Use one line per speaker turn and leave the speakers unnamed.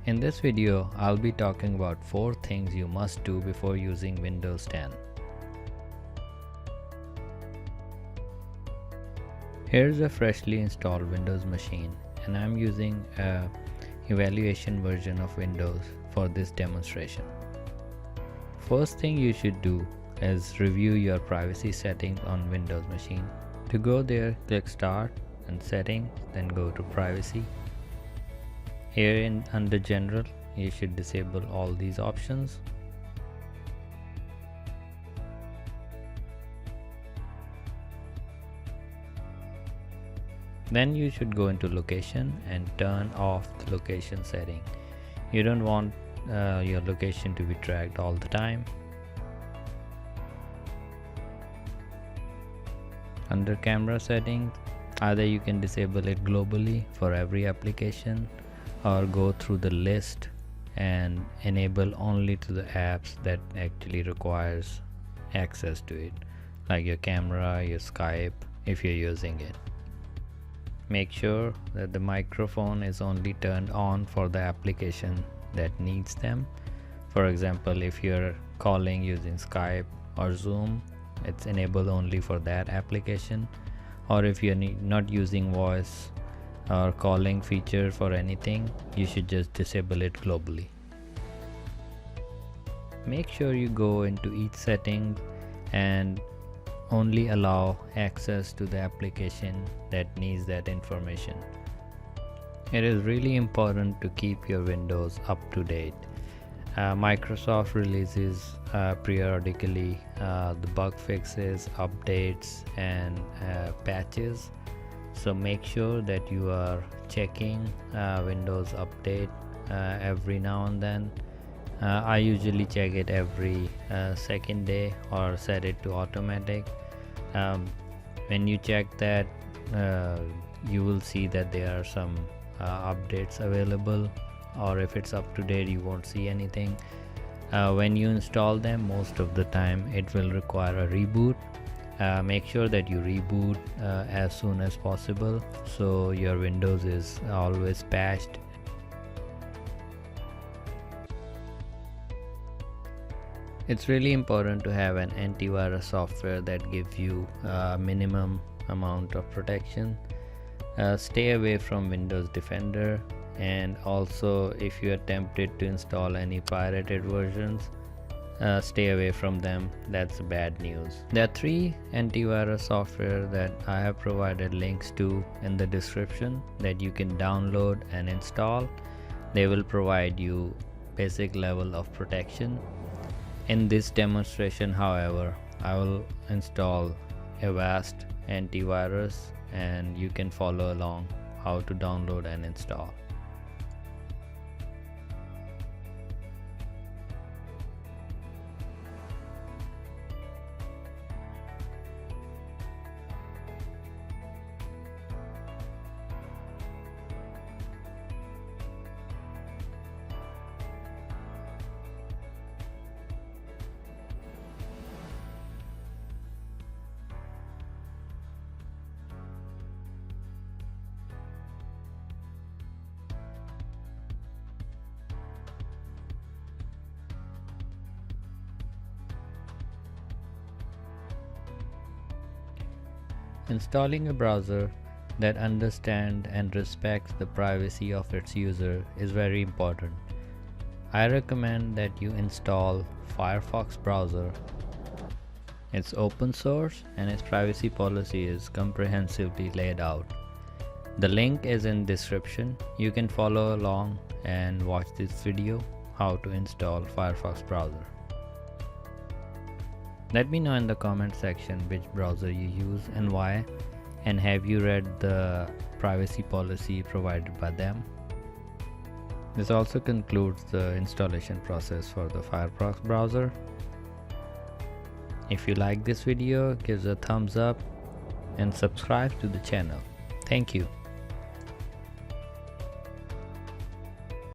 In this video, I'll be talking about 4 things you must do before using Windows 10. Here's a freshly installed Windows machine, and I'm using a evaluation version of Windows for this demonstration. First thing you should do is review your privacy settings on Windows machine. To go there, click Start and Settings, then go to Privacy. Here under General, you should disable all these options. Then you should go into Location and turn off the location setting. You don't want your location to be tracked all the time. Under Camera Settings, either you can disable it globally for every application, or go through the list and enable only to the apps that actually requires access to it, like your camera, your Skype, if you're using it. Make sure that the microphone is only turned on for the application that needs them. For example, if you're calling using Skype or Zoom, it's enabled only for that application. Or if you're not using voice or calling feature for anything, you should just disable it globally. Make sure you go into each setting and only allow access to the application that needs that information. It is really important to keep your Windows up to date. Microsoft releases periodically the bug fixes, updates and patches. So make sure that you are checking Windows Update every now and then. I usually check it every second day or set it to automatic. When you check that, you will see that there are some updates available, or if it's up to date you won't see anything. When you install them, most of the time it will require a reboot. Make sure that you reboot as soon as possible, so your Windows is always patched. It's really important to have an antivirus software that gives you a minimum amount of protection. Stay away from Windows Defender, and also if you are tempted to install any pirated versions, stay away from them. That's bad news. There are 3 antivirus software that I have provided links to in the description that you can download and install. They will provide you basic level of protection. In this demonstration, however, I will install Avast antivirus, and you can follow along how to download and install. Installing a browser that understands and respects the privacy of its user is very important. I recommend that you install Firefox browser. It's open source and its privacy policy is comprehensively laid out. The link is in description. You can follow along and watch this video how to install Firefox browser. Let me know in the comment section which browser you use and why, and have you read the privacy policy provided by them. This also concludes the installation process for the Firefox browser. If you like this video, give it a thumbs up and subscribe to the channel. Thank you.